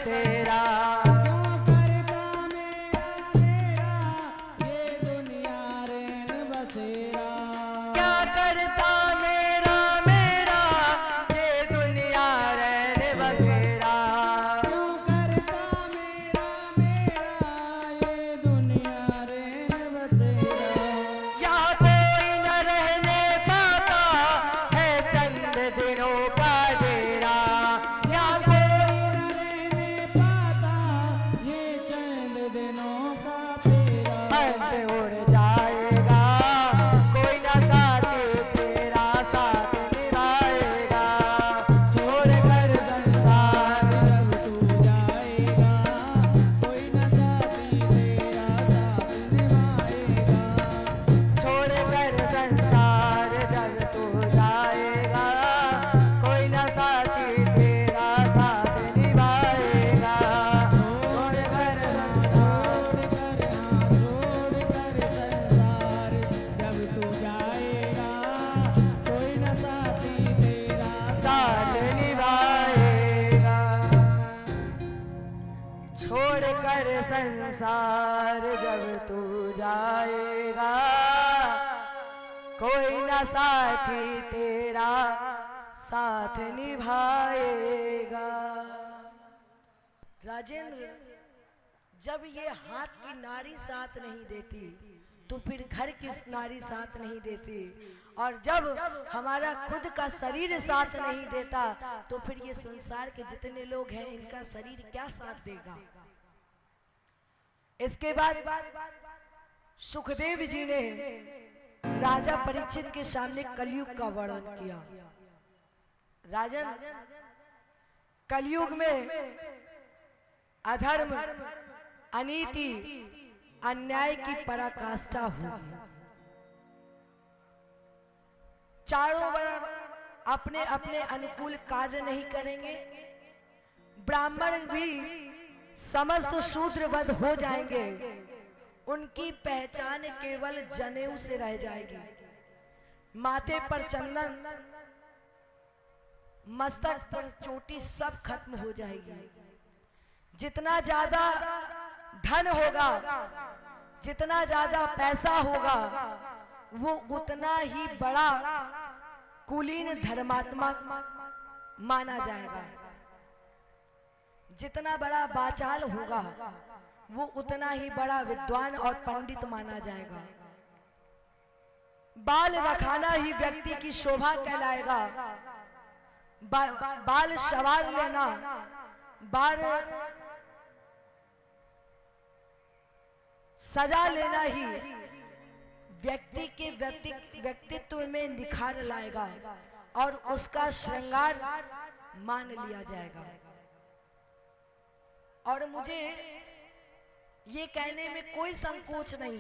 बसेरा। क्यों करता मेरा मेरा ये दुनिया रैन बसेरा। क्या करता मेरा मेरा ये दुनिया रैन बसेरा। क्यों करता मेरा मेरा ये दुनिया रैन बसेरा। यहाँ कोई न रहने पाता है चंद दिनों का डेरा। यहाँ कोई न रहने पाता ये चंद दिनों का फेरा। अंत उड़ जाएगा कोई न साथी तेरा साथ निभाएगा। छोड़ कर संसार जब तू जाएगा कोई न साथी तेरा साथ निभाएगा। छोड़ कर संसार जब तू जाएगा कोई न साथी तेरा साथ निभाएगा। छोड़ कर संसार जब तू जाएगा कोई न साथी तेरा साथ निभाएगा। छोड़ कर संसार जब तू जाएगा कोई न साथी तेरा साथ निभाएगा। राजेंद्र, जब ये हाथ की नारी साथ नहीं देती तो फिर घर की नारी साथ नहीं देती, और जब हमारा खुद का शरीर साथ नहीं देता तो फिर ये संसार के जितने लोग हैं इनका शरीर क्या साथ देगा। इसके बाद सुखदेव जी ने राजा परीक्षित के सामने कलयुग का वर्णन किया। राजन, कलयुग में अधर्म, अनीति, अन्याय की पराकाष्ठा होगी। चारों वर्ण अपने अपने अनुकूल कार्य नहीं करेंगे। ब्राह्मण भी समस्त शूद्रवध हो जाएंगे। उनकी पहचान केवल जनेऊ से रह जाएगी। माथे पर चंदन, मस्तक पर चोटी सब खत्म हो जाएगी। जितना ज्यादा धन होगा, जितना ज्यादा पैसा होगा, वो उतना ही बड़ा कुलीन धर्मात्मा माना जाएगा। जितना बड़ा बाचाल होगा वो उतना ही बड़ा विद्वान और पंडित माना जाएगा। बाल रखाना ही व्यक्ति की शोभा कहलाएगा। बाल सवार लेना, बाल सजा लेना ही व्यक्ति के व्यक्तित्व में निखार लाएगा और उसका श्रृंगार मान लिया जाएगा। और मुझे ये कहने में कोई संकोच नहीं,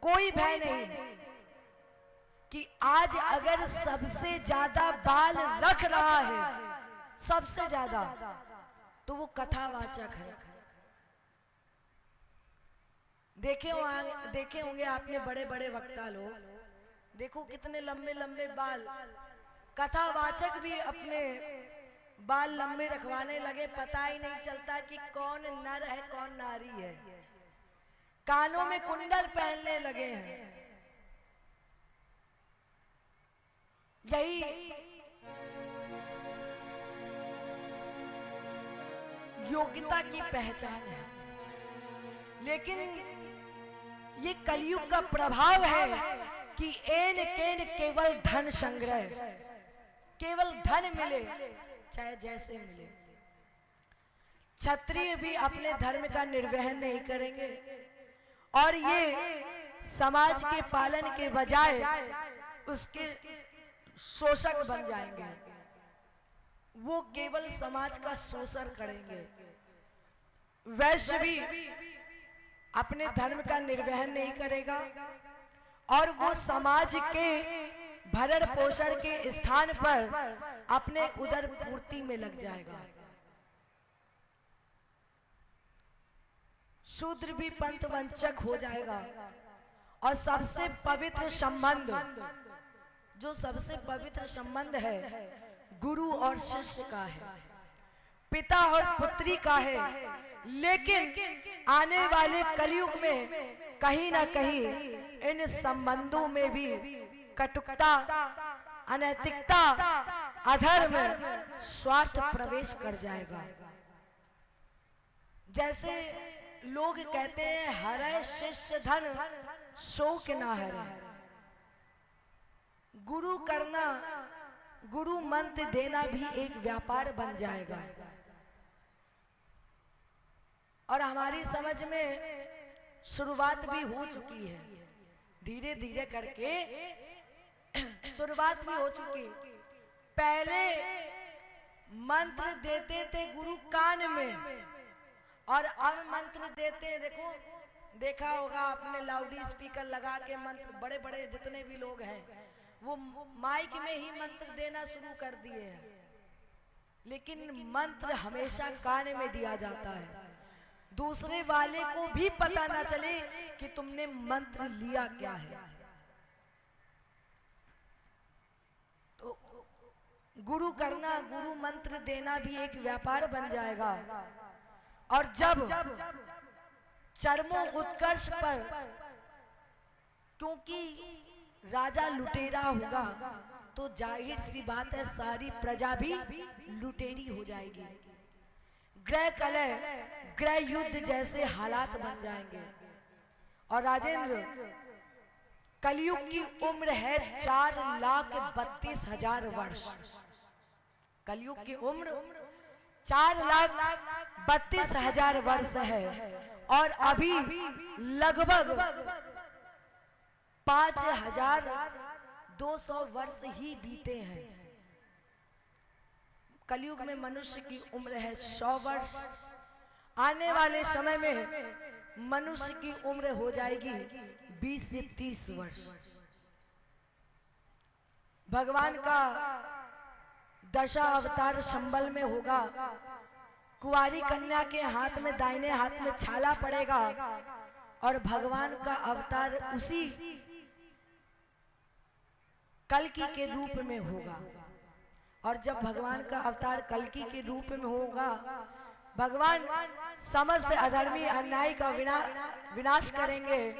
कोई भय नहीं कि आज अगर सबसे ज्यादा बाल रख रहा है, सबसे ज्यादा, तो वो कथावाचक है। देखे होंगे आपने बड़े बड़े वक्ता लोग, देखो कितने लंबे लंबे बाल। कथावाचक भी अपने बाल लंबे रखवाने लगे, पता ही नहीं चलता कि कौन नर है कौन नारी है। कानों में कुंडल पहनने लगे हैं। यही योग्यता की पहचान है। लेकिन ये कलयुग का प्रभाव है कि एन केन केवल धन संग्रह, केवल धन मिले चाहे जैसे मिले। क्षत्रिय भी अपने धर्म का निर्वहन नहीं करेंगे और ये समाज के पालन के बजाय उसके शोषक बन जाएंगे। वो केवल समाज का शोषण करेंगे। वैश्य भी अपने धर्म का निर्वहन नहीं करेगा और वो समाज के भरण पोषण के स्थान पर अपने उदर पूर्ति में लग जाएगा। शूद्र भी पंथ वंचक हो जाएगा और सबसे पवित्र संबंध, जो सबसे पवित्र संबंध है गुरु और शिष्य का है, पिता और पुत्री का है, लेकिन आने वाले कलयुग में कहीं ना कहीं इन संबंधों में भी कटुता, अनैतिकता, अधर्म, स्वार्थ प्रवेश कर जाएगा। जैसे लोग कहते हैं हरै शिष्य धन शोक ना हरै। गुरु करना, गुरु मंत्र देना भी एक व्यापार बन जाएगा। और हमारी समझ में शुरुआत भी हो चुकी है, धीरे धीरे करके शुरुआत भी हो चुकी। पहले मंत्र देते थे गुरु कान में, और अब मंत्र देते, देखो देखा होगा आपने, लाउड स्पीकर लगा के मंत्र, बड़े बड़े जितने भी लोग हैं वो माइक में ही मंत्र देना शुरू कर दिए हैं। लेकिन मंत्र हमेशा कान में दिया जाता है, दूसरे वाले को भी पता ना चले कि तुमने मंत्र लिया क्या है। तो गुरु करना, गुरु मंत्र देना भी एक व्यापार बन जाएगा। और जब चरमों उत्कर्ष पर, क्योंकि राजा लुटेरा होगा तो जाहिर सी बात है सारी प्रजा भी लुटेरी हो जाएगी। ग्रह कलह, ग्रह युद्ध जैसे हालात बन जाएंगे। और राजेंद्र, कलयुग की उम्र है 4,32,000 वर्ष। कलयुग की उम्र 4,32,000 वर्ष है, और अभी लगभग 5,200 वर्ष ही बीते हैं। कलयुग में मनुष्य की उम्र है 100 वर्ष। आने वाले समय में मनुष्य की उम्र हो जाएगी 20 से 30 वर्ष। भगवान का दशा अवतार संबल में होगा। कुंवारी कन्या के हाथ में, दाहिने हाथ में छाला पड़ेगा, और भगवान का अवतार उसी कल्कि के रूप में होगा। और जब भगवान का अवतार कल्कि के रूप में होगा, भगवान समस्त अधर्मी अन्याय का विनाश करेंगे,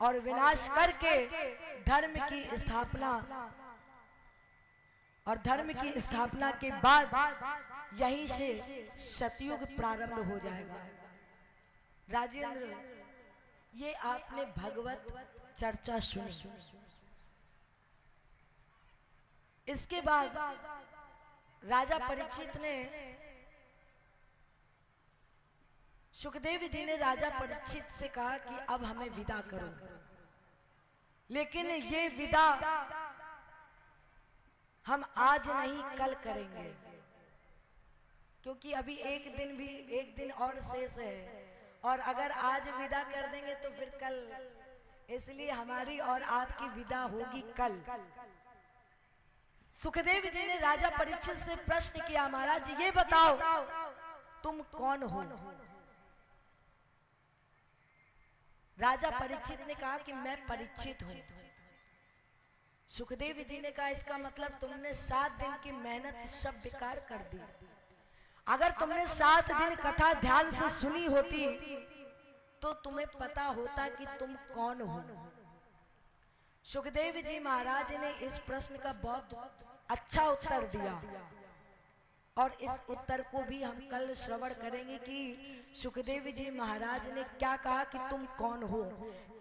और विनाश करके धर्म की स्थापना, और धर्म की स्थापना के बाद यहीं से सतयुग प्रारंभ हो जाएगा। राजेंद्र, ये आपने भगवत चर्चा सुनी। इसके बाद राजा परीक्षित ने, सुखदेव जी ने राजा परीक्षित से कहा कि अब हमें विदा करो। लेकिन ये विदा हम आज नहीं कल करेंगे, क्योंकि अभी एक दिन और शेष है, और अगर आज विदा कर देंगे तो फिर कल, इसलिए हमारी और आपकी विदा होगी कल। सुखदेव जी ने राजा परीक्षित से प्रश्न किया, महाराज ये बताओ तुम कौन हो? राजा परीक्षित ने कहा कि मैं परीक्षित हूं। सुखदेव जी ने कहा इसका मतलब तुमने 7 दिन की मेहनत सब बेकार कर दी। अगर तुमने 7 दिन कथा ध्यान से सुनी होती तो तुम्हें पता होता कि तुम कौन हो। सुखदेव जी महाराज ने इस प्रश्न का बहुत अच्छा उत्तर दिया, और इस उत्तर को भी हम कल श्रवण करेंगे कि सुखदेव जी महाराज ने क्या कहा कि तुम कौन हो,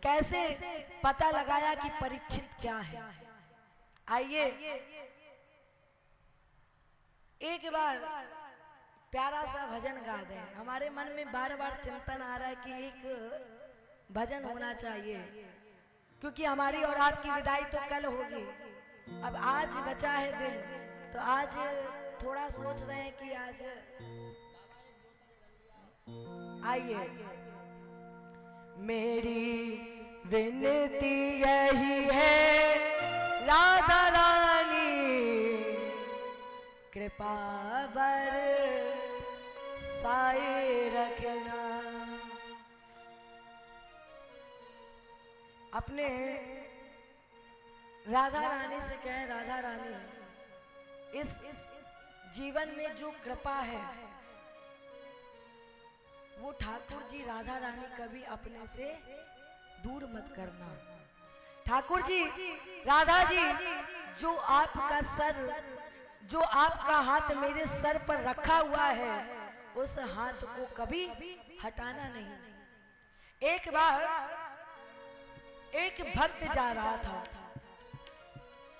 कैसे पता लगाया कि परीक्षित क्या है। आइए एक बार प्यारा सा भजन गा दें। हमारे मन में बार बार चिंतन आ रहा है कि एक भजन होना चाहिए, क्योंकि हमारी और आपकी विदाई तो कल होगी। अब आज बचा है दिन, तो आज थोड़ा सोच रहे हैं कि आज आइए। मेरी विनती यही है राधा रानी, कृपा बरसाए रखना। अपने राधा रानी से कहें, राधा रानी इस जीवन में जो कृपा है वो ठाकुर जी राधा रानी कभी अपने से दूर मत करना। ठाकुर जी राधा जी, जो आपका सर, जो आपका हाथ मेरे सर पर रखा हुआ है, उस हाथ को कभी हटाना नहीं। एक बार एक भक्त जा रहा था,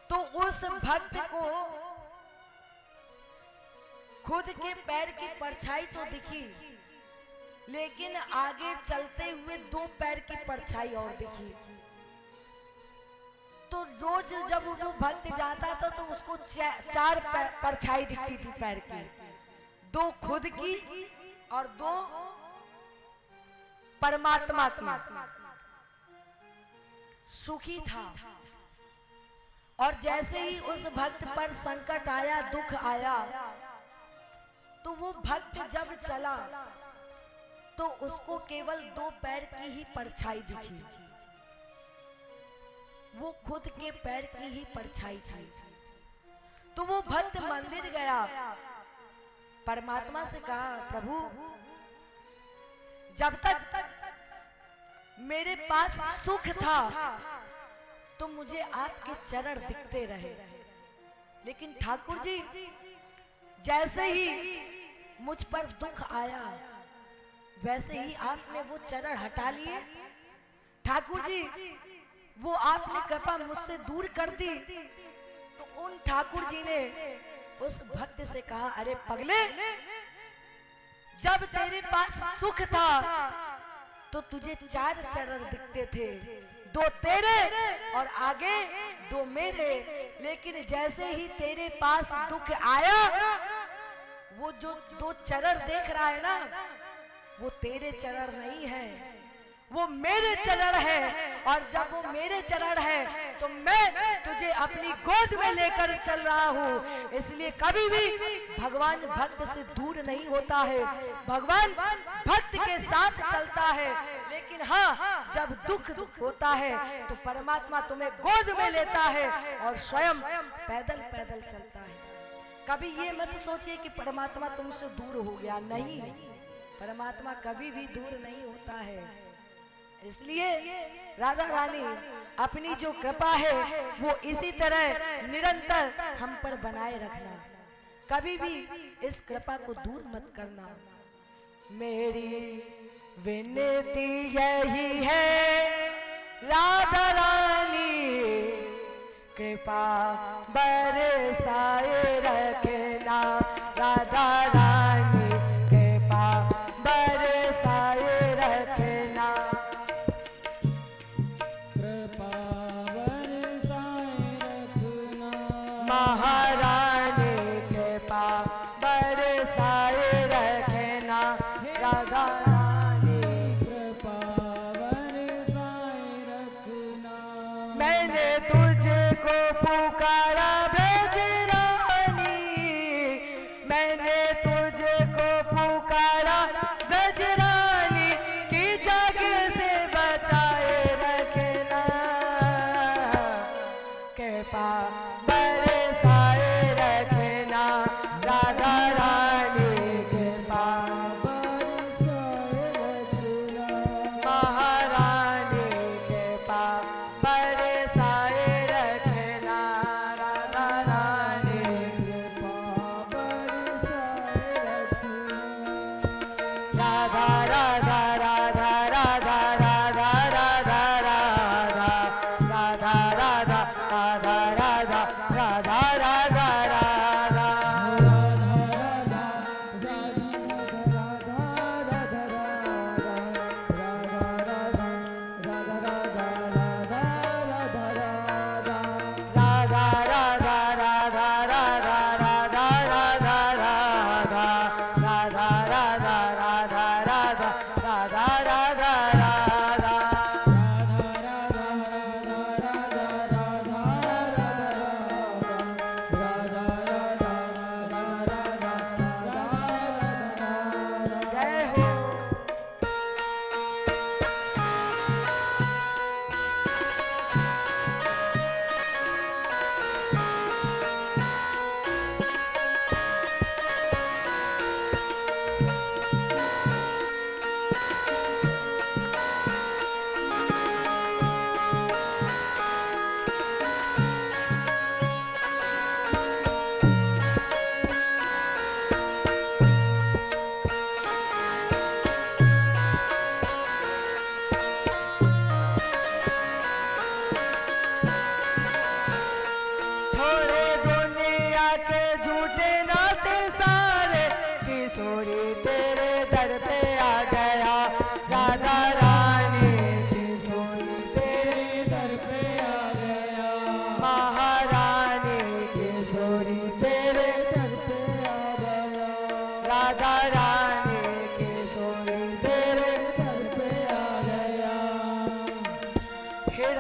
तो उस भक्त को खुद के पैर की परछाई तो दिखी, लेकिन आगे चलते हुए 2 पैर की परछाई और दिखी। तो रोज जब वो भक्त जाता था तो उसको 4 परछाई दिखती थी पैर की, 2 खुद की और 2 परमात्मा की। सुखी था, और जैसे ही उस भक्त पर संकट आया, दुख आया, तो वो भक्त जब चला तो उसको केवल 2 पैर की ही परछाई दिखी, वो खुद के पैर की ही परछाई थी। तो वो भक्त मंदिर गया, परमात्मा से कहा, प्रभु जब तक मेरे पास सुख था तो मुझे आपके चरण दिखते रहे, लेकिन ठाकुर जी जैसे ही मुझ पर दुख आया वैसे ही आपने वो चरण हटा लिए। ठाकुर जी वो आपने कृपा मुझसे दूर कर दी। तो उन ठाकुर जी ने उस भक्त से कहा, अरे पगले, जब तेरे पास सुख था तो तुझे 4 चरण दिखते थे, 2 तेरे और आगे 2 मेरे, लेकिन जैसे ही तेरे पास दुख आया, वो जो 2 चरण देख रहा है ना, वो तेरे चरण नहीं है, वो मेरे चरण है। और जब वो मेरे चरण है तो मैं तुझे अपनी गोद में लेकर चल रहा हूँ। इसलिए कभी भी भगवान भक्त से दूर नहीं होता है, भगवान भक्त के साथ चलता है। लेकिन हाँ, जब दुख होता है तो परमात्मा तुम्हें गोद में लेता है और स्वयं पैदल पैदल चलता है। कभी ये मत सोचिए कि परमात्मा तुमसे दूर हो गया, नहीं, परमात्मा कभी भी दूर नहीं होता है। इसलिए राधा रानी अपनी जो कृपा है वो इसी तरह निरंतर हम पर बनाए रखना, कभी भी इस कृपा को दूर मत करना। मेरी विनती यही है राधा रानी, कृपा बरसाए रखना, राधा रानी कृपा बरसाए रखना। महारानी कृपा बरसाए रखना, राधा रानी कृपा बरसाए रखना। मैंने तुझको पुकारा ब्रज रानी, मैंने तुझको पुकारा ब्रज रानी, की जग से बचाए रखना, कृपा राधा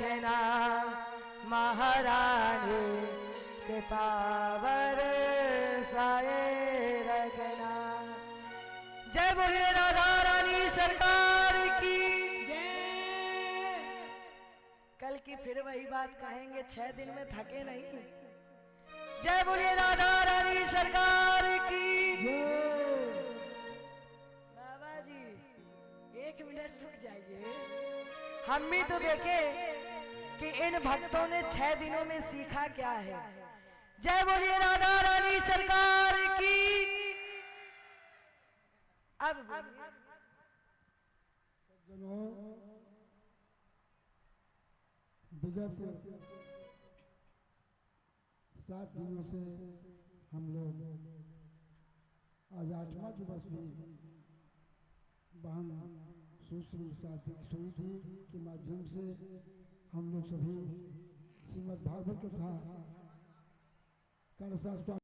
रखना महारानी के पावर साए रखना। जय बोलिए राधा रानी सरकार की। कल की फिर वही बात कहेंगे, 6 दिन में थके नहीं। जय बोलिए राधा रानी सरकार की। बाबा जी 1 मिनट रुक जाइए, हम भी तो देखे कि इन भक्तों ने 6 दिनों में सीखा क्या है। जय बोलिए राधा रानी सरकार की। अब विगत 7 दिनों से हम लोग आज 8वां दिवस भी बहन सुश्री सुविधि के माध्यम से हम लोग सभी श्रीमद् भागवत कथा कलशास्त्र